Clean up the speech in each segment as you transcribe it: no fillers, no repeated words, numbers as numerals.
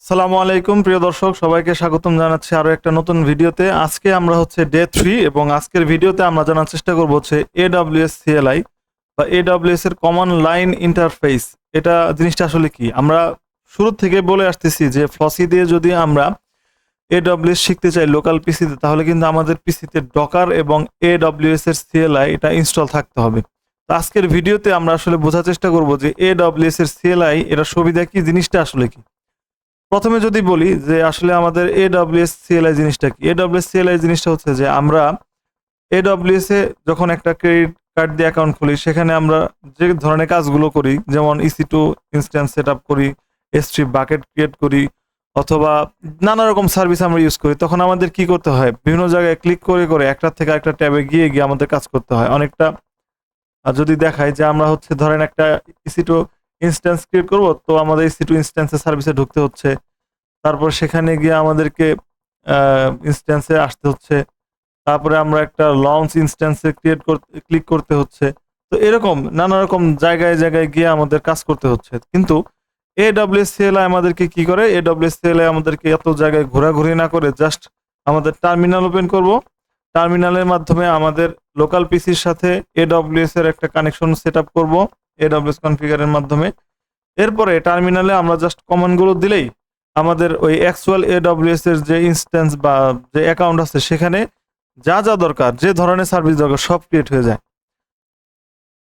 সালামু আলাইকুম প্রিয় দর্শক, সবাইকে স্বাগতম জানাচ্ছি আরো একটা নতুন ভিডিওতে। আজকে আমরা হচ্ছে ডে 3 এবং আজকের ভিডিওতে আমরা জানার চেষ্টা করব হচ্ছে AWS CLI বা AWS এর কমন লাইন ইন্টারফেস। এটা জিনিসটা আসলে কি? আমরা শুরু থেকে বলে আসতেছি যে ফ্লসি দিয়ে যদি আমরা AWS শিখতে চাই লোকাল পিসিতে, তাহলে কিন্তু আমাদের পিসিতে ডকার এবং AWS এর CLI এটা ইনস্টল থাকতে হবে। তো আজকের ভিডিওতে আমরা আসলে বোঝার চেষ্টা করব যে AWS এর CLI এর সুবিধা কি, জিনিসটা আসলে কি। প্রথমে যদি বলি যে আসলে আমাদের AWS CLI জিনিসটা কি। AWS CLI জিনিসটা হচ্ছে যে আমরা AWS এ যখন একটা ক্রেডিট কার্ড দিয়ে অ্যাকাউন্ট খুলি, সেখানে আমরা যে ধরনের কাজগুলো করি, যেমন EC2 ইনস্ট্যান্স সেটআপ করি, S3 বাকেট ক্রিয়েট করি, অথবা নানা রকম সার্ভিস আমরা ইউজ করি, তখন আমাদের কি করতে হয়? বিভিন্ন জায়গায় ক্লিক করে করে একটা থেকে আরেকটা ট্যাবে গিয়ে গিয়ে আমাদের কাজ করতে হয় অনেকটা। যদি দেখাই যে আমরা হচ্ছে ধরেন একটা EC2 ইনস্ট্যান্স ক্রিয়েট করব, তো আমাদের EC2 ইনস্ট্যান্সের সার্ভিসে ঢুকতে হচ্ছে। তারপর সেখানে গিয়ে আমাদেরকে ইনস্ট্যান্সে আসতে হচ্ছে। তারপরে আমরা একটা লঞ্চ ইনস্ট্যান্সে ক্লিক করতে হচ্ছে। তো এরকম নানা রকম জায়গায় জায়গায় গিয়ে আমাদের কাজ করতে হচ্ছে। কিন্তু AWS CLI আমাদেরকে কি করে? AWS CLI আমাদেরকে এত জায়গায় ঘোরাঘুরি না করে জাস্ট আমাদের টার্মিনাল ওপেন করব। টার্মিনালের মাধ্যমে আমাদের লোকাল পিসির সাথে AWS এর একটা কানেকশন সেটআপ করব AWS কনফিগারের মাধ্যমে। এরপরে টার্মিনালে আমরা জাস্ট কমান্ড গুলো দিলেই আমাদের ওই অ্যাকচুয়াল AWS এর যে ইনস্ট্যান্স বা যে অ্যাকাউন্ট আছে, সেখানে যা যা দরকার, যে ধরনের সার্ভিস দরকার, সব ক্রিয়েট হয়ে যায়।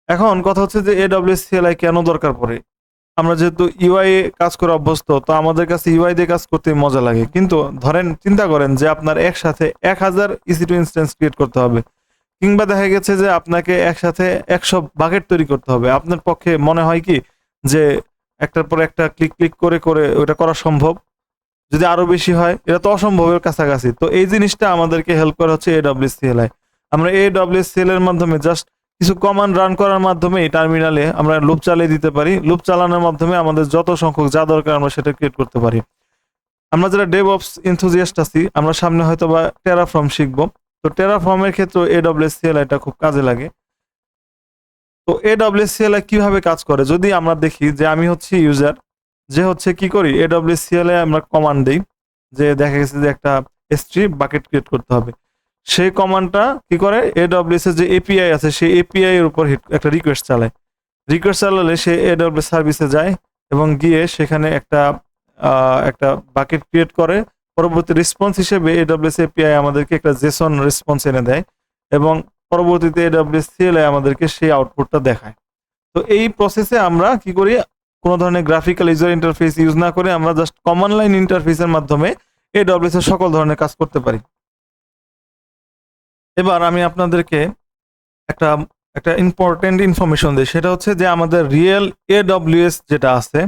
এখন কথা হচ্ছে যে AWS CLI কেন দরকার পড়ে? আমরা যেহেতু ইউআই এ কাজ করে অভ্যস্ত, তো আমাদের কাছে ইউআই দিয়ে কাজ করতে মজা লাগে। কিন্তু ধরেন চিন্তা করেন যে আপনার একসাথে 1000 EC2 ইনস্ট্যান্স ক্রিয়েট করতে হবে, কিংবা দেখা গেছে যে আপনাকে একসাথে 100 বাকেট তৈরি করতে হবে। আপনার পক্ষে মনে হয় কি যে একটার পর একটা ক্লিক ক্লিক করে করে ওটা করা সম্ভব? যদি আরো বেশি হয়, এটা তো অসম্ভবের কাছাকাছি। তো এই জিনিসটা আমাদেরকে হেল্প করা হচ্ছে AWS CLI। আমরা AWS CLI এর মাধ্যমে জাস্ট কিছু কমান্ড রান করার মাধ্যমে টার্মিনালে আমরা লুপ চালিয়ে দিতে পারি। লুপ চালানোর মাধ্যমে আমাদের যত সংখ্যক যা দরকার আমরা সেটা ক্রিয়েট করতে পারি। আমরা যারা DevOps enthusiast আছি, আমরা সামনে হয়তোবা Terraform শিখবো। তো Terraform এর ক্ষেত্রেও AWS CLI টা খুব কাজে লাগে। তো AWS CLI কিভাবে কাজ করে? যদি আমরা দেখি যে আমি হচ্ছি ইউজার, যে হচ্ছে কি করি, AWS CLI আমরা কমান্ড দেই যে দেখা গেছে যে একটা S3 বাকেট ক্রিয়েট করতে হবে। সেই কমান্ডটা কি করে? AWS এর যে API আছে, সেই API এর উপর একটা রিকোয়েস্ট চালায়। রিকোয়েস্ট চালালে সে AWS সার্ভিসে যায় এবং গিয়ে সেখানে একটা বাকেট ক্রিয়েট করে। পরবর্তী রেসপন্স হিসেবে AWS API আমাদেরকে একটা JSON রেসপন্স এনে দেয় এবং পরবর্তীতে AWS CLI আমাদেরকে সেই আউটপুটটা দেখায়। তো এই প্রসেসে আমরা কি করি? কোন ধরনের গ্রাফিক্যাল ইউজার ইন্টারফেস ইউজ না করে আমরা জাস্ট কমন লাইন ইন্টারফেসের মাধ্যমে AWS এর সকল ধরনের কাজ করতে পারি। এবার আমি আপনাদেরকে একটা একটা ইম্পর্টেন্ট ইনফরমেশন দেই। সেটা হচ্ছে যে আমাদের রিয়েল AWS যেটা আছে,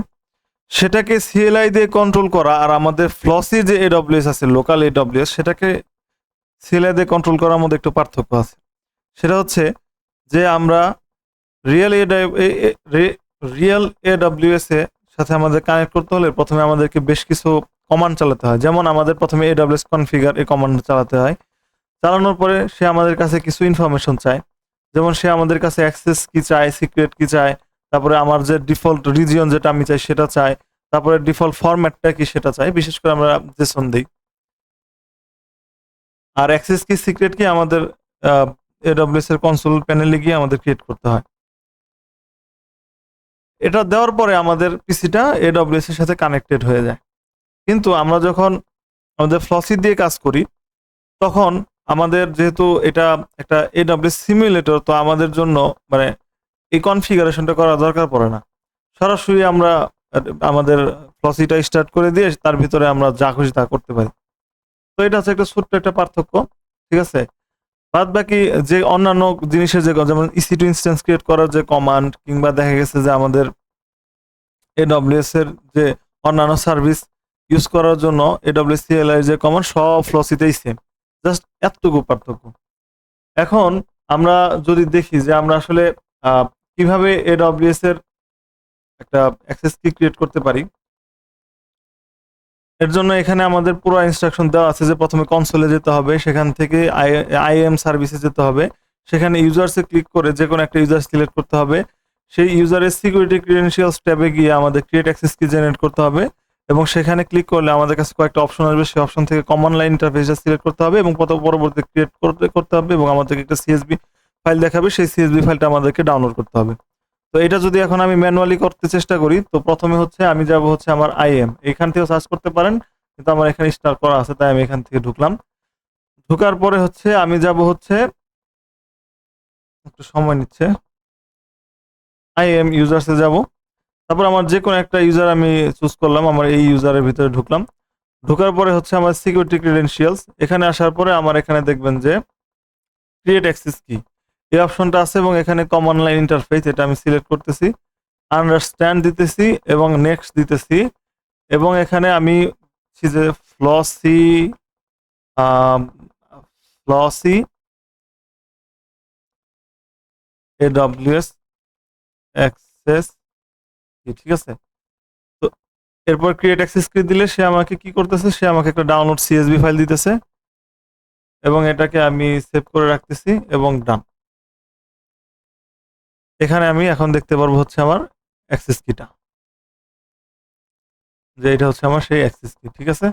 সেটাকে CLI দিয়ে কন্ট্রোল করা আর আমাদের ফ্লসি যে AWS আছে, লোকাল AWS, সেটাকে CLI দিয়ে কন্ট্রোল করার মধ্যে একটু পার্থক্য আছে। সেটা হচ্ছে যে আমরা রিয়েল রিয়েল AWS এর সাথে আমাদের কানেক্ট করতে হলে প্রথমে আমাদেরকে বেশ কিছু কমান্ড চালাতে হয়। যেমন আমাদের প্রথমে AWS কনফিগার এই কমান্ড চালাতে হয়। চালানোর পরে সে আমাদের কাছে কিছু ইনফরমেশন চায়। যেমন সে আমাদের কাছে অ্যাক্সেস কি চায়, সিক্রেট কি চায়, তারপরে আমার যে ডিফল্ট রিজিয়ন যেটা আমি চাই সেটা চায়, তারপরে ডিফল্ট ফরম্যাটটা কি সেটা চাই। বিশেষ করে আমরা জেসন দেই। আর অ্যাক্সেস কি সিক্রেট কি আমাদের AWS এর কনসোল প্যানেলে গিয়ে আমাদের ক্রিয়েট করতে হয়। এটা দেওয়ার পরে আমাদের পিসিটা AWS এর সাথে কানেক্টেড হয়ে যায়। কিন্তু আমরা যখন আমাদের ফ্লসি দিয়ে কাজ করি, তখন আমাদের যেহেতু এটা একটা AWS সিমুলেটর, তো আমাদের জন্য মানে এই কনফিগারেশনটা করা দরকার পড়ে না। সরাসরি আমরা আমাদের ফ্লসিটা স্টার্ট করে দিয়ে তার ভিতরে আমরা যা খুশি তা করতে পারি। তো এটা হচ্ছে একটা ছোট্ট একটা পার্থক্য। ঠিক আছে? বাদ বাকি যে অন্যান্য জিনিসের যে যেমন EC2 ইনস্ট্যান্স ক্রিয়েট করার যে কমান্ড, কিংবা দেখা গেছে যে আমাদের AWS এর যে অন্যান্য সার্ভিস ইউজ করার জন্য AWS CLI এর যে কমান্ড, সব ফ্লসিতেই সেম। জাস্ট এতটুকু পার্থক্য। এখন আমরা যদি দেখি যে আমরা আসলে আ কিভাবে AWS এর একটা অ্যাক্সেস কি ক্রিয়েট করতে পারি। এর জন্য এখানে আমাদের পুরো ইনস্ট্রাকশন দেওয়া আছে যে প্রথমে কনসোলে যেতে হবে, সেখান থেকে IAM সার্ভিসে যেতে হবে। সেখানে ইউজার্স এ ক্লিক করে যেকোনো একটা ইউজার সিলেক্ট করতে হবে। সেই ইউজারের সিকিউরিটি ক্রেডেনশিয়ালস ট্যাবে গিয়ে আমাদের ক্রিয়েট অ্যাক্সেস কি জেনারেট করতে হবে এবং সেখানে ক্লিক করলে আমাদের কাছে কয়েকটা অপশন আসবে, সেই অপশন থেকে কমন লাইন ইন্টারফেসটা সিলেক্ট করতে হবে এবং পরবর্তীতে ক্রিয়েট করতে হবে এবং আমাদেরকে একটা সিএসভি ফাইল দেখাবে, সেই সিএসভি ফাইলটা আমাদেরকে ডাউনলোড করতে হবে। তো এটা যদি এখন আমি ম্যানুয়ালি করতে চেষ্টা করি, তো প্রথমে হচ্ছে আমি যাব হচ্ছে আমার আইএম, এখান থেকেও সার্চ করতে পারেন, কিন্তু আমার এখানে স্টার করা আছে তাই আমি এখান থেকে ঢুকলাম। ঢোকার পরে হচ্ছে আমি যাব হচ্ছে, একটু সময় নিচ্ছে, আইএম ইউজার্সে যাব। তারপর আমার যে কোনো একটা ইউজার আমি চুজ করলাম, আমার এই ইউজারের ভিতরে ঢুকলাম। ঢোকার পরে হচ্ছে আমার সিকিউরিটি ক্রেডেনশিয়ালস, এখানে আসার পরে আমার এখানে দেখবেন যে ক্রিয়েট অ্যাক্সেস কি এই অপশনটা আছে এবং এখানে কমন লাইন ইন্টারফেস, এটা আমি সিলেক্ট করতেছি, আন্ডারস্ট্যান্ড দিতেছি এবং নেক্সট দিতেছি। এবং এখানে আমি যে ফ্লসি ফ্লসি এডব্লিউএস অ্যাক্সেস, ঠিক আছে। তো এরপর ক্রিয়েট অ্যাক্সেস কি দিলে সে আমাকে কি করতেছে, সে আমাকে একটা ডাউনলোড সিএসভি ফাইল দিতেছে এবং এটাকে আমি সেভ করে রাখতেছি এবং ডান। এখানে আমি এখন দেখতে পারবো হচ্ছে আমার অ্যাক্সেস কিটা, যে এটা হচ্ছে আমার সেই অ্যাক্সেস কি, ঠিক আছে।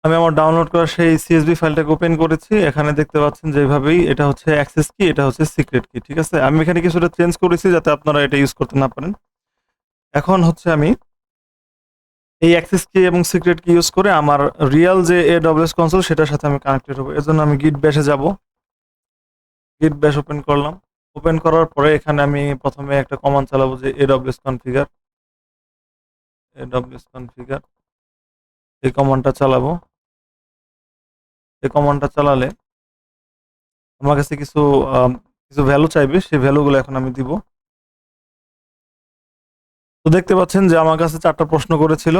আমি আমার ডাউনলোড করা সেই সিএসভি ফাইলটাকে ওপেন করেছি, এখানে দেখতে পাচ্ছেন যে এইভাবেই এটা হচ্ছে অ্যাক্সেস কি, এটা হচ্ছে সিক্রেট কি, ঠিক আছে। আমি এখানে কিছুটা চেঞ্জ করেছি যাতে আপনারা এটা ইউজ করতে না পারেন। এখন হচ্ছে আমি এই অ্যাক্সেস কি এবং সিক্রেট কি ইউজ করে আমার রিয়েল যে এডব্লিউএস কনসোল সেটার সাথে আমি কানেক্টেড হবো। এর জন্য আমি গিট ব্যাশে যাব, গিট ব্যাশ ওপেন করলাম। ওপেন করার পরে এখানে আমি প্রথমে একটা কমান্ড চালাবো যে এডব্লিউএস কনফিগার, এডব্লিউএস কনফিগার, এই কমান্ডটা চালাবো। এই কমান্ডটা চালালে আমার কাছে কিছু ভ্যালু চাইবে, সেই ভ্যালুগুলো এখন আমি দিব। তো দেখতে পাচ্ছেন যে আমার কাছে 4টা প্রশ্ন করেছিল,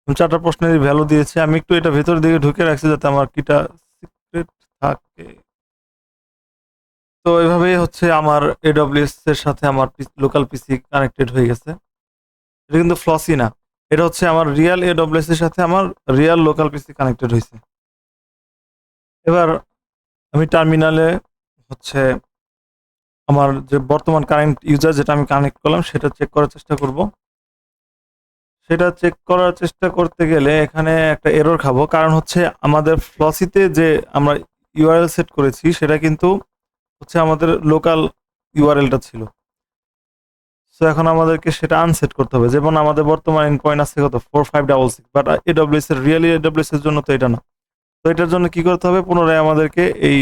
4টা প্রশ্নের ভ্যালু দিয়েছে। আমি একটু এটা ভেতরের দিকে ঢুকে রাখছি যাতে আমার কিটা সিক্রেট থাকে। তো এভাবেই হচ্ছে আমার এডব্লিউএস এর সাথে আমার লোকাল পিসি কানেক্টেড হয়ে গেছে। এটা কিন্তু ফ্লসি না, এটা হচ্ছে আমার রিয়েল এডব্লিউএস এর সাথে আমার রিয়েল লোকাল পিসি কানেক্টেড হয়েছে। এবার আমি টার্মিনালে হচ্ছে আমার যে বর্তমান কারেন্ট ইউজার যেটা আমি কানেক্ট করলাম সেটা চেক করার চেষ্টা করব। সেটা চেক করার চেষ্টা করতে গেলে এখানে একটা এরর খাবো, কারণ হচ্ছে আমাদের ফ্লসিতে যে আমরা ইউআরএল সেট করেছি সেটা কিন্তু হচ্ছে আমাদের লোকাল ইউআরএলটা ছিল। সো এখন আমাদেরকে সেটা আনসেট করতে হবে। যেমন আমাদের বর্তমান এন্ড পয়েন্ট আছে কত 4566, বাট এডব্লিউএস এর রিয়েলি এডব্লিউএস এর জন্য তো এটা না। তো এটার জন্য কি করতে হবে, পুনরায় আমাদেরকে এই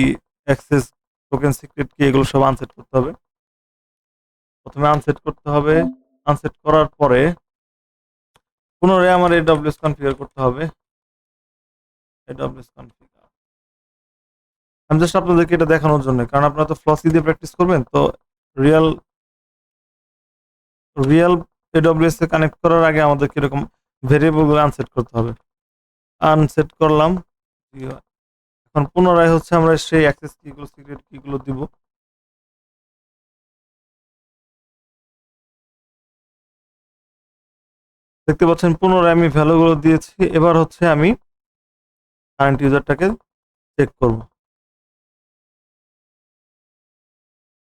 অ্যাক্সেস টোকেন সিক্রেট কি এগুলো সব আনসেট করতে হবে। প্রথমে আনসেট করতে হবে, আনসেট করার পরে পুনরায় আমার এডব্লিউএস কনফিগার করতে হবে। এডব্লিউএস কনফিগার, আমি জাস্ট আপনাদেরকে এটা দেখানোর জন্য, কারণ আপনারা তো ফ্লসি দিয়ে প্র্যাকটিস করবেন, তো রিয়েল রিয়েল এডব্লিউএস এ কানেক্ট করার আগে আমাদের কিরকম ভেরিয়েবলগুলো আনসেট করতে হবে। আনসেট করলাম। এখন পুনরায় হচ্ছে আমরা সেই অ্যাক্সেস কিগুলো সিক্রেট কিগুলো দিব। দেখতে পাচ্ছেন পুনরায় আমি ভ্যালুগুলো দিয়েছি। এবার হচ্ছে আমি কারেন্ট ইউজারটাকে চেক করব।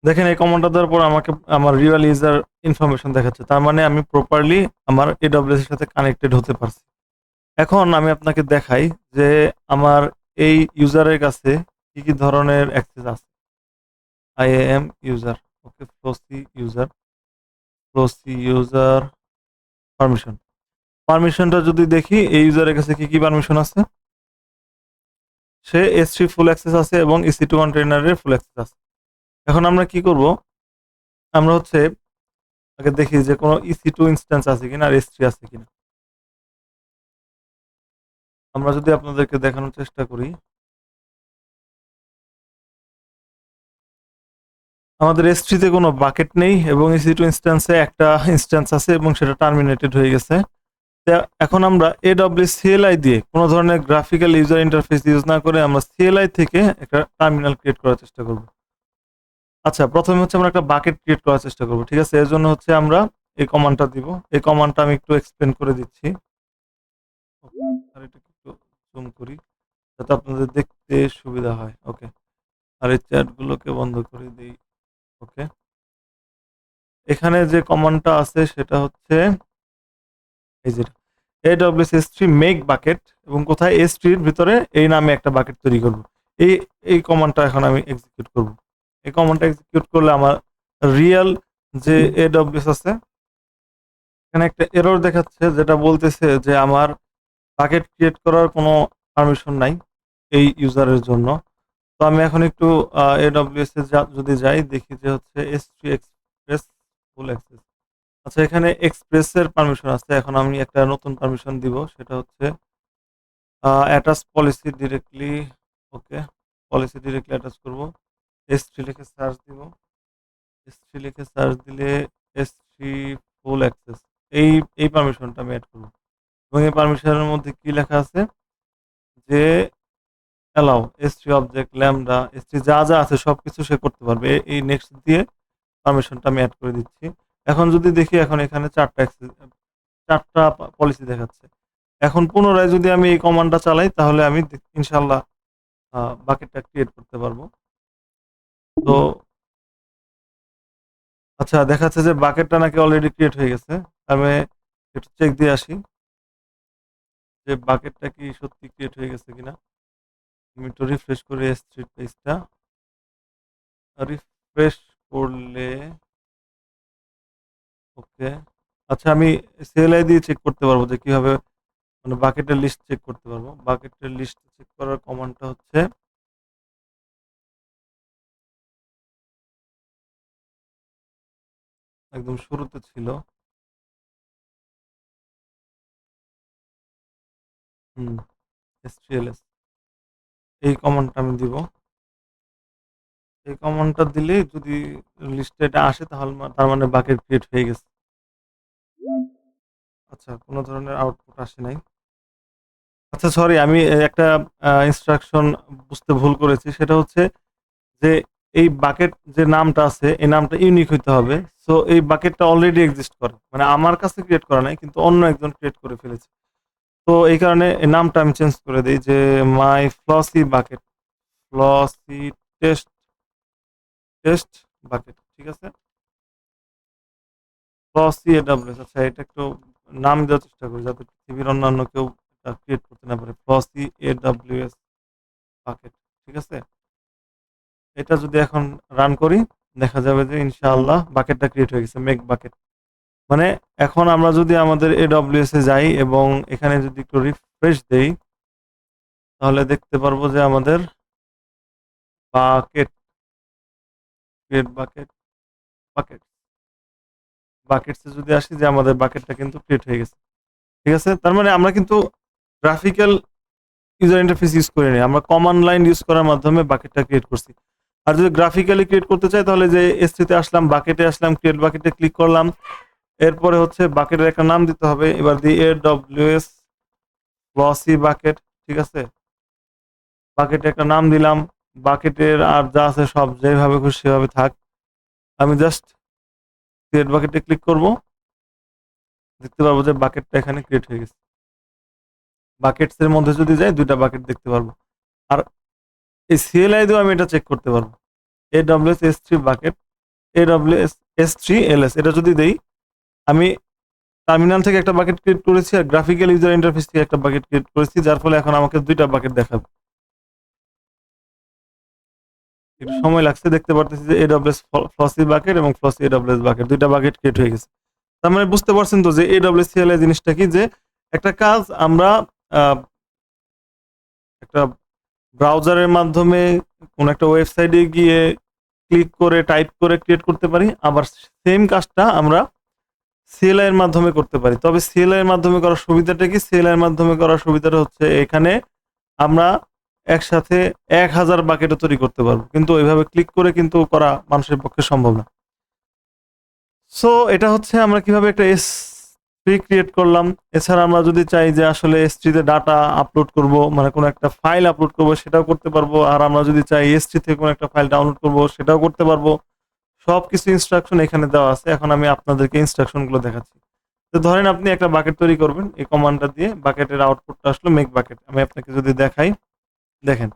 দেখেন এই কমান্ডটা দেওয়ার পর আমাকে আমার রিয়েল ইউজার ইনফরমেশন দেখাচ্ছে, তার মানে আমি প্রপারলি আমার এডব্লিউএস এর সাথে কানেক্টেড হতে পারছি। এখন আমি আপনাকে দেখাই যে আমার এই ইউজারের কাছে কি কি ধরনের অ্যাক্সেস আছে। আইএম ইউজার, ওকে, ফ্লোসি ইউজার পারমিশন। পারমিশনটা যদি দেখি এই ইউজারের কাছে কি কি পারমিশন আছে, সে S3 ফুল অ্যাক্সেস আছে এবং EC2 কন্টেইনারের ফুল অ্যাক্সেস আছে। এখন আমরা কি করব, আমরা হচ্ছে আগে দেখি যে কোনো EC2 ইনস্ট্যান্স আছে কিনা আর S3 আছে কিনা। আমরা যদি আপনাদেরকে দেখানোর চেষ্টা করি, আমাদের S3 তে কোনো বাকেট নেই এবং EC2 ইনস্ট্যান্সে একটা ইনস্ট্যান্স আছে এবং সেটা টার্মিনেটেড হয়ে গেছে। এখন আমরা AWS CLI দিয়ে কোনো ধরনের গ্রাফিক্যাল ইউজার ইন্টারফেস ইউজ না করে আমরা CLI থেকে একটা টার্মিনাল ক্রিয়েট করার চেষ্টা করব। আচ্ছা, প্রথমে হচ্ছে আমরা একটা বাকেট ক্রিয়েট করার চেষ্টা করব, ঠিক আছে। এর জন্য হচ্ছে আমরা এই কমান্ডটা দিব। এই কমান্ডটা আমি একটু এক্সপ্লেন করে দিচ্ছি। আর এটা একটু জুম করি যাতে আপনাদের দেখতে সুবিধা হয়। ওকে, আর এই চ্যাটগুলোকে বন্ধ করে দিই। ওকে, এখানে যে কমান্ডটা আছে সেটা হচ্ছে এই যেটা AWS S3 মেক বাকেট, এবং কোথায় S3 এর ভিতরে এই নামে একটা বাকেট তৈরি করব। এই এই কমান্ডটা এখন আমি এক্সিকিউট করব। এই কমান্ডটা এক্সিকিউট করলে আমার রিয়েল যে AWS আছে, এখানে একটা এরর দেখাচ্ছে যেটা বলতেছে যে আমার বাকেট ক্রিয়েট করার কোনো পারমিশন নাই এই ইউজারের জন্য। তো আমি এখন একটু AWS এ যদি যাই, দেখি যে হচ্ছে S3 এক্সপ্রেস ফুল অ্যাক্সেস। আচ্ছা, এখানে এক্সপ্রেস এর পারমিশন আছে। এখন আমি একটা নতুন পারমিশন দিব, সেটা হচ্ছে অ্যাটাচ পলিসি ডিরেক্টলি। ওকে, পলিসি ডিরেক্টলি অ্যাটাচ করব। S3 লিখে সার্চ দিব। S3 লিখে সার্চ দিলে S3 ফুল অ্যাক্সেস, এই এই পারমিশনটা আমি এড করব। এবং এই পারমিশনের মধ্যে কি লেখা আছে যে allow S3 object lambda S3 যা যা আছে সবকিছু সে করতে পারবে। এই নেক্সট দিয়ে পারমিশনটা আমি এড করে দিচ্ছি। এখন যদি দেখি, এখন এখানে 4টা পলিসি দেখাচ্ছে। এখন পুনরায় যদি আমি এই কমান্ডটা চালাই, তাহলে আমি ইনশাআল্লাহ বাকেটটা ক্রিয়েট করতে পারবো। তো আচ্ছা, দেখাচ্ছে যে বাকেটটা নাকি অলরেডি ক্রিয়েট হয়ে গেছে। আমি একটু চেক দিয়ে আসি যে বাকেটটা কি সত্যি ক্রিয়েট হয়ে গেছে কিনা। আমি একটু রিফ্রেশ করে S3 পেজটা রিফ্রেশ করলে ওকে। আচ্ছা, আমি CLI দিয়ে চেক করতে পারবো যে কিভাবে মানে বাকেটের লিস্ট চেক করতে পারবো। বাকেটের লিস্ট চেক করার কমান্ডটা হচ্ছে একদম শুরুতে ছিল। হুম, STLS, এই কমান্ডটা আমি দিব। এই কমান্ডটা দিলে যদি লিস্টে এটা আসে, তাহলে তার মানে বাকেট ক্রিয়েট হয়ে গেছে। আচ্ছা, কোনো ধরনের আউটপুট আসে নাই। আচ্ছা, সরি, আমি একটা ইনস্ট্রাকশন বুঝতে ভুল করেছি। সেটা হচ্ছে যে এই বাকেট যে নামটা আছে, এই নামটা ইউনিক হইতে হবে। সো এই বাকেটটা অলরেডি এক্সিস্ট করে। মানে আমার কাছে ক্রিয়েট করা নাই, কিন্তু অন্য একজন ক্রিয়েট করে ফেলেছে। তো এই কারণে এই নামটা আমি চেঞ্জ করে দেই যে মাই ফ্লসি বাকেট, ফ্লসি টেস্ট টেস্ট বাকেট। ঠিক আছে? ফ্লসি AWS। আচ্ছা, এটা একটু নাম দেওয়ার চেষ্টা করি যাতে পৃথিবীর অন্যান্য কেউ এটা ক্রিয়েট করতে না পারে। ফ্লসি AWS বাকেট। ঠিক আছে? এটা যদি এখন রান করি, দেখা যাবে যে ইনশাআল্লাহ বাকেটটা ক্রিয়েট হয়ে গেছে, মেক বাকেট। মানে এখন আমরা যদি আমাদের AWS এ যাই এবং এখানে যদি একটু রিফ্রেশ দেই, তাহলে দেখতে পারবো যে আমাদের বাকেট ক্রিয়েট বাকেট বাকেট বাকেটসে যদি আসি, যে আমাদের বাকেটটা কিন্তু ক্রিয়েট হয়ে গেছে। ঠিক আছে? তার মানে আমরা কিন্তু গ্রাফিক্যাল ইউজার ইন্টারফেস ইউজ করিনি। আমরা কমান্ড লাইন ইউজ করার মাধ্যমে বাকেটটা ক্রিয়েট করছি। আর যদি গ্রাফিক্যালি ক্রিয়েট করতে চাই, তাহলে যে S3 তে আসলাম, বাকেটে আসলাম, ক্রিয়েট বাকেটে ক্লিক করলাম। এরপরে হচ্ছে বাকেটের একটা নাম দিতে হবে। এবার দিই AWS গ্লসি বাকেট। ঠিক আছে? বাকেটে একটা নাম দিলাম। বাকেটের আর যা আছে সব যেভাবে খুশি সেভাবে থাক। আমি জাস্ট ক্রিয়েট বাকেটে ক্লিক করব। দেখতে পারবো যে বাকেটটা এখানে ক্রিয়েট হয়ে গেছে। বাকেটস এর মধ্যে যদি যাই, ২ টা বাকেট দেখতে পারবো। আর এই CLI দিয়েও আমি এটা চেক করতে পারবো। AWS S3 bucket, AWS S3 LS, এটা যদি দেই, আমি টার্মিনাল থেকে একটা বাকেট ক্রিয়েট করেছি আর গ্রাফিক্যাল ইউজার ইন্টারফেস থেকে একটা বাকেট ক্রিয়েট করেছি, যার ফলে এখন আমাকে ২ টা বাকেট দেখাবে। একটু সময় লাগছে, দেখতে পারতেছি যে AWS ফ্লসি বাকেট এবং ফ্লসি AWS বাকেট, ২ টা বাকেট ক্রিয়েট হয়ে গেছে। তার মানে বুঝতে পারছেন তো যে AWS CLI জিনিসটা কি, যে একটা কাজ আমরা আ একটা ব্রাউজারের মাধ্যমে কোন একটা ওয়েবসাইটে গিয়ে ক্লিক করে টাইপ করে ক্রিয়েট করতে পারি। আবার সেম কাজটা আমরা CLI এর মাধ্যমে করতে পারি। তবে CLI এর মাধ্যমে করার সুবিধাটা কি? CLI এর মাধ্যমে করার সুবিধাটা হচ্ছে এখানে আমরা একসাথে ১,০০০ বাকেটও তৈরি করতে পারবো। কিন্তু ওইভাবে ক্লিক করে কিন্তু করা মানুষের পক্ষে সম্ভব না। সো এটা হচ্ছে আমরা কিভাবে একটা S3 ক্রিয়েট করলাম। এছাড়া আমরা যদি চাই যে আসলে S3 তে ডাটা আপলোড করব, মানে কোনো একটা ফাইল আপলোড করব, সেটাও করতে পারবো। আর আমরা যদি চাই S3 থেকে কোনো একটা ফাইল ডাউনলোড করব, সেটাও করতে পারবো। সবকিছু ইনস্ট্রাকশন এখানে দেওয়া আছে। এখন আমি আপনাদেরকে ইনস্ট্রাকশন গুলো দেখাচ্ছি। তো ধরেন আপনি একটা বাকেট তৈরি করবেন। এই কমান্ডটা দিয়ে বাকেটের আউটপুটটা আসলো মেক বাকেট। আমি আপনাকে যদি দেখাই, দেখেন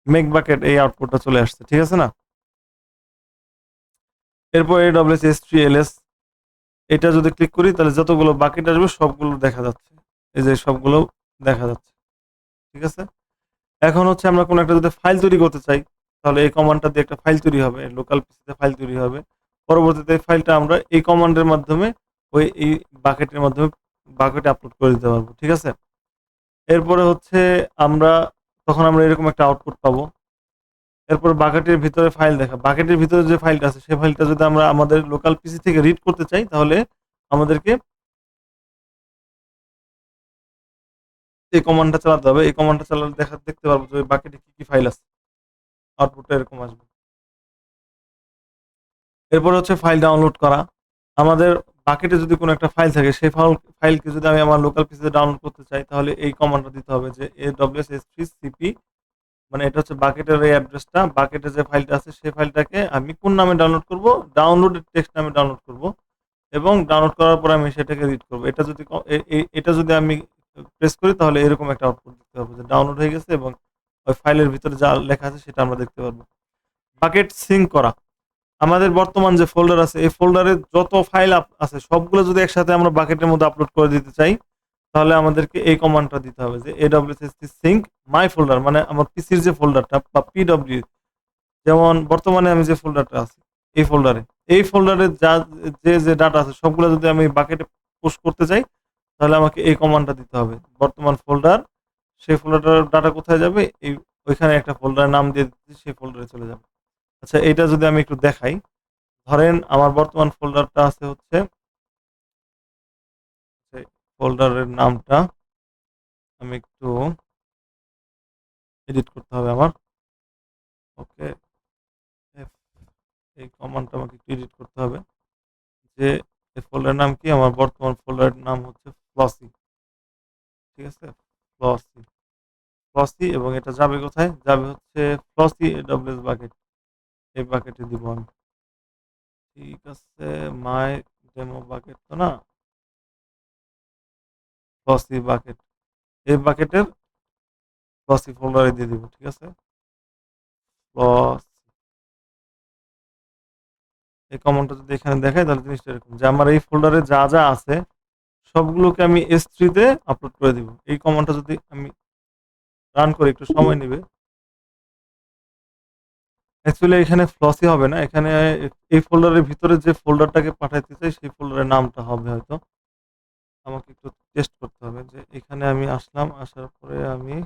মেক বাকেট, এই আউটপুটটা চলে আসছে। ঠিক আছে না? এরপর AWS S3 LS এটা যদি ক্লিক করি তাহলে যতগুলো বাকেট আসবে সবগুলো দেখা যাচ্ছে। এই যে সবগুলো দেখা যাচ্ছে। ঠিক আছে? এখন হচ্ছে আমরা কোনো একটা যদি ফাইল তৈরি করতে চাই, তাহলে এই কমান্ডটা দিয়ে একটা ফাইল তৈরি হবে। লোকাল পিসিতে ফাইল তৈরি হবে। পরবর্তীতে এই ফাইলটা আমরা এই কমান্ডের মাধ্যমে এই বাকেটের মাধ্যমে বাকেটে আপলোড করে দিতে পারবো। ঠিক আছে? এরপরে হচ্ছে আমরা তখন আমরা এরকম একটা আউটপুট পাবো। এরপর বাকেটের ভিতরে ফাইল দেখা। বাকেটের ভিতরে যে ফাইলটা আছে সেই ফাইলটা যদি আমরা আমাদের লোকাল পিসি থেকে রিড করতে চাই তাহলে আমাদেরকে এই কমান্ডটা চালাতে হবে। এই কমান্ডটা চালালে দেখতে পারবো যে ওই বাকেটে কি ফাইল আছে। আউটপুটটা এরকম আসবে। এরপর হচ্ছে ফাইল ডাউনলোড করা। আমাদের বাকেটে যদি কোনো একটা ফাইল থাকে সেই ফাইলকে যদি আমি আমার লোকাল পিসিতে ডাউনলোড করতে চাই তাহলে এই কমান্ডটা দিতে হবে যে AWS S3 CP, মানে এটা হচ্ছে বাকেটের এই অ্যাড্রেসটা, বাকেটে যে ফাইলটা আছে সেই ফাইলটাকে আমি কোন নামে ডাউনলোড করব? ডাউনলোডেড টেক্সট নামে ডাউনলোড করব এবং ডাউনলোড করার পরে আমি সেটাকে রিড করব। এটা যদি এটা যদি আমি প্রেস করি তাহলে এরকম একটা আউটপুট দেখতে পাবো যে ডাউনলোড হয়ে গেছে এবং ওই ফাইলের ভিতরে যা লেখা আছে সেটা আমরা দেখতে পারবো। বাকেট সিঙ্ক করা। আমাদের বর্তমান যে ফোল্ডার আছে এই ফোল্ডারে যত ফাইল আছে সবগুলো যদি একসাথে আমরা বাকেটের মধ্যে আপলোড করে দিতে চাই তাহলে আমাদেরকে এই কমান্ডটা দিতে হবে যে AWS সিঙ্ক মাই ফোল্ডার, মানে আমার পিসির যে ফোল্ডারটা বা পিডব্লিউ, যেমন বর্তমানে আমি যে ফোল্ডারটা আছে এই ফোল্ডারে যে ডাটা আছে সবগুলো যদি আমি বাকেটে পুশ করতে চাই তাহলে আমাকে এই কমান্ডটা দিতে হবে। বর্তমান ফোল্ডার, সেই ফোল্ডারটার ডাটা কোথায় যাবে? ওইখানে একটা ফোল্ডারের নাম দিয়ে দিচ্ছি, সেই ফোল্ডারে চলে যাবে। আচ্ছা, এইটা যদি আমি একটু দেখাই, ধরেন আমার বর্তমান ফোল্ডারটা আছে হচ্ছে ফোল্ডারের নামটা আমি একটু এডিট করতে হবে আমার। ওকে, এই কমান্ডটা আমাকে একটু এডিট করতে হবে যে এই ফোল্ডারের নাম কি? আমার বর্তমান ফোল্ডারের নাম হচ্ছে ফ্লসি। ঠিক আছে? ফ্লসি, ফ্লসি, এবং এটা যাবে কোথায়? যাবে হচ্ছে ফ্লসি AWS বাকেট। এই বাকেটে দিব আমি। ঠিক আছে, মাই ডেমো বাকেট তো না, ফ্লসি বাকেট। এই বাকেটের ফ্লসি ফোল্ডারে দিয়ে দিব। ঠিক আছে? ফ্লস, এই কমান্ডটা যদি এখানে দেখাই তাহলে জিনিসটা এরকম যে আমার এই ফোল্ডারে যা আছে সবগুলোকে আমি S3 তে আপলোড করে দিব। এই কমান্ডটা যদি আমি রান করি, একটু সময় নেবে। অ্যাকচুয়ালি এখানে ফ্লসি হবে না। এখানে এই ফোল্ডারের ভিতরে যে ফোল্ডারটাকে পাঠাইতে চাই সেই ফোল্ডারের নামটা হবে হয়তো। আমাকে একটু টেস্ট করতে হবে যে এখানে আমি আসলাম, আসার পরে আমি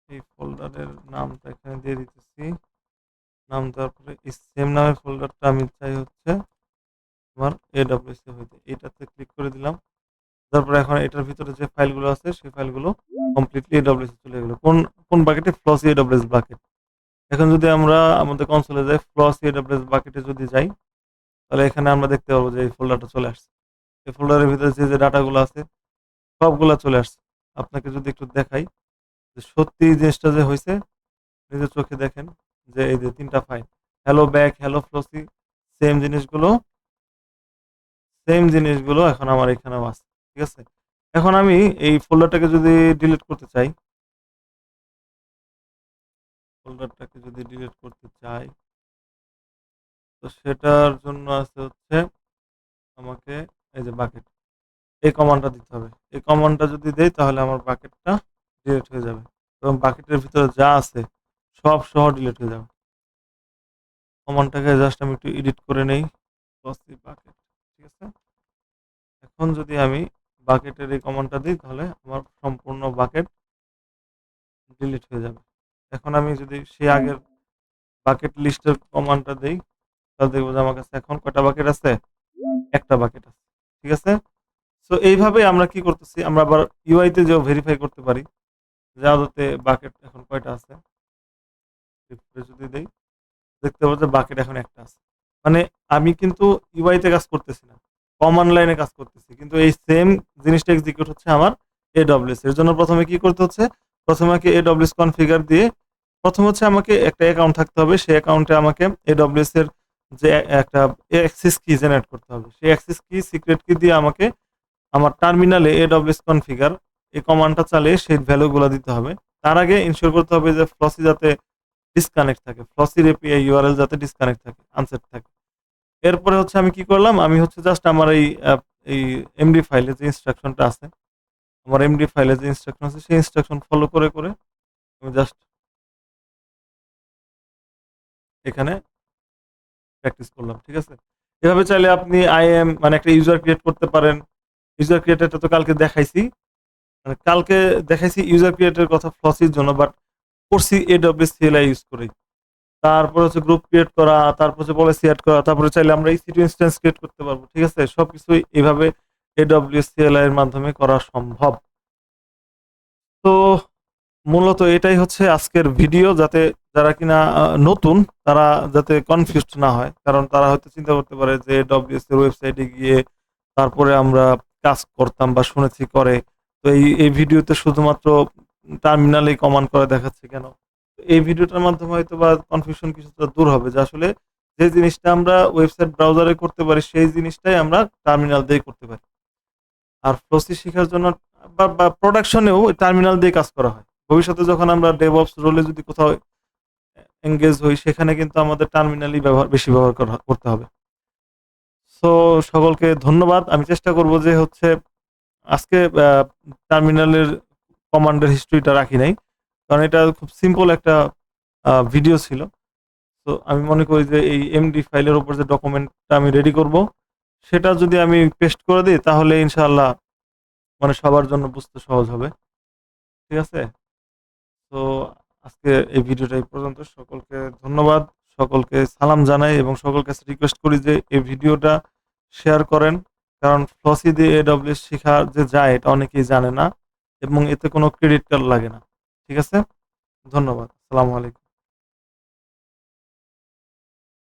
এই ফোল্ডারের নামটা এখানে দিয়ে দিতেছি। নাম দেওয়ার পরে এই সেম নামের ফোল্ডারটা আমি চাই হচ্ছে আমার AWS এ হইতে। এটাতে ক্লিক করে দিলাম। তারপরে এখন এটার ভিতরে যে ফাইলগুলো আছে সেই ফাইলগুলো কমপ্লিটলি AWS এ চলে গেল। কোন বাকেটে? ফ্লসি AWS বাকেট। এখন যদি আমরা আমাদের কনসোলে যাই, ফ্লসি AWS বাকেটে যদি যাই তাহলে এখানে আমরা দেখতে পাবো যে এই ফোল্ডারটা চলে আসছে। এই ফোল্ডারের ভিতরে যে ডাটাগুলো আছে সবগুলা চলে আসছে। আপনাকে যদি একটু দেখাই যে সত্যি এই জিনিসটা যে হইছে, নিজের চোখে দেখেন যে এই যে ৩ টা ফাইল, হ্যালো ব্যাক, হ্যালো ফ্লসি, সেম জিনিসগুলো সেম জিনিসগুলো এখন আমার এখানেও আছে। ঠিক আছে? এখন আমি এই ফোল্ডারটাকে যদি ডিলিট করতে চাই, ফোল্ডারটাকে যদি ডিলিট করতে চাই তো সেটার জন্য আছে হচ্ছে আমাকে এই যে বাকেট, এই কমান্ডটা দিতে হবে। এই কমান্ডটা যদি দেই তাহলে আমার বাকেটটা ডিলিট হয়ে যাবে এবং বাকেটের ভিতরে যা আছে সব সহ ডিলিট হয়ে যাবে। কমান্ডটাকে জাস্ট আমি একটু এডিট করে নেই। ফ্লসি বাকেট। ঠিক আছে? এখন যদি আমি বাকেটের এই কমান্ডটা দিই তাহলে আমার সম্পূর্ণ বাকেট ডিলিট হয়ে যাবে। এখন আমি যদি সেই আগের বাকেট লিস্টের কমান্ডটা দেই তাহলে দেখব যে আমার কাছে এখন কয়টা বাকেট আছে? একটা বাকেট আছে। ঠিক আছে? সো এইভাবে আমরা কি করতেছি? আমরা আবার UI তে যেও ভেরিফাই করতে পারি যে আদতে বাকেট এখন কয়টা আছে। রিফ্রেশ যদি দেই দেখতে পাবো যে বাকেট এখন একটা আছে। মানে আমি কিন্তু UI তে কাজ করতেছি না। কমান্ড লাইনে কাজ করতেছি। কিন্তু এই সেম জিনিসটা এক্সিকিউট হচ্ছে আমার AWS এর জন্য ১ম এ কি করতে হচ্ছে? ১ম এ আমাকে AWS কনফিগার দিয়ে ১ম হচ্ছে আমাকে একটা অ্যাকাউন্ট থাকতে হবে। সেই অ্যাকাউন্টে আমাকে AWS এর যে একটা অ্যাক্সেস কি জেনারেট করতে হবে। সেই অ্যাক্সেস কি, সিক্রেট কি দিয়ে আমাকে আমার টার্মিনালে AWS কনফিগার এই কমান্ডটা চালিয়ে সেই ভ্যালুগুলা দিতে হবে। তার আগে ইনশিওর করতে হবে যে ফ্লসি যাতে ডিসকানেক্ট থাকে। ফ্লসির API URL যাতে ডিসকানেক্ট থাকে, আনসেট থাকে। এরপরে হচ্ছে আমি কি করলাম, আমি হচ্ছে জাস্ট আমার এই এমডি ফাইলে যে ইনস্ট্রাকশনটা আছে, আমার এমডি ফাইলে যে ইনস্ট্রাকশন আছে সেই ইনস্ট্রাকশন ফলো করে আমি জাস্ট এখানে প্র্যাকটিস করলাম। ঠিক আছে? এভাবে চাইলে আপনি আইএম মানে একটা ইউজার ক্রিয়েট করতে পারেন। ইউজার ক্রিয়েটরটা তো কালকে দেখাইছি। মানে কালকে দেখাইছি ইউজার ক্রিয়েটরের কথা ফ্লসির জন্য, বাট করছি AWS CLI ইউজ করেই। তারপর হচ্ছে গ্রুপ ক্রিয়েট করা, তারপর হচ্ছে পলিসি এড করা, তারপরে চাইলে আমরা EC2 ইনস্ট্যান্স ক্রিয়েট করতে পারবো। ঠিক আছে? সবকিছুই এভাবে AWS CLI এর মাধ্যমে করা সম্ভব। তো মূলত এটাই হচ্ছে আজকের ভিডিও, যাতে যারা কিনা নতুন তারা যাতে কনফিউজড না হয়। কারণ তারা হয়তো চিন্তা করতে পারে যে AWS এর ওয়েবসাইটে গিয়ে তারপরে আমরা কাজ করতাম বা শুনেছি করে। তো এই ভিডিওতে শুধুমাত্র টার্মিনালেই কমান্ড করে দেখাচ্ছে কেন? এই ভিডিওটার মাধ্যমে হয়তোবা কনফিউশন কিছুটা দূর হবে যে আসলে যে জিনিসটা আমরা ওয়েবসাইট ব্রাউজারে করতে পারি সেই জিনিসটাই আমরা টার্মিনাল দিয়ে করতে পারি। আর ফ্লোসি শিখার জন্য বা প্রোডাকশনেও টার্মিনাল দিয়ে কাজ করা হয়। ভবিষ্যতে যখন আমরা DevOps রোলে যদি কোথাও এনগেজ হই সেখানে কিন্তু আমাদের টার্মিনালই বেশি ব্যবহার করতে হবে। সো সকলকে ধন্যবাদ। আমি চেষ্টা করব যে হচ্ছে আজকে টার্মিনালের কমান্ডের হিস্ট্রিটা রাখি নাই। কারণ এটা খুব সিম্পল একটা ভিডিও ছিল। তো আমি মনে করি যে এই এমডি ফাইলের উপর যে ডকুমেন্টটা আমি রেডি করব, সেটা যদি আমি পেস্ট করে দিই তাহলে ইনশাআল্লাহ মানে সবার জন্য বুঝতে সহজ হবে। ঠিক আছে? তো আজকে এই ভিডিওটা এই পর্যন্ত। সকলকে ধন্যবাদ। সকলকে সালাম জানাই এবং সকলের কাছে রিকোয়েস্ট করি যে এই ভিডিওটা শেয়ার করেন। কারণ ফ্লসি দিয়ে AWS শিখা যে যায় এটা অনেকেই জানে না এবং এতে কোনো ক্রেডিট কার্ড লাগে না। ঠিক আছে? ধন্যবাদ। আসসালামু আলাইকুম।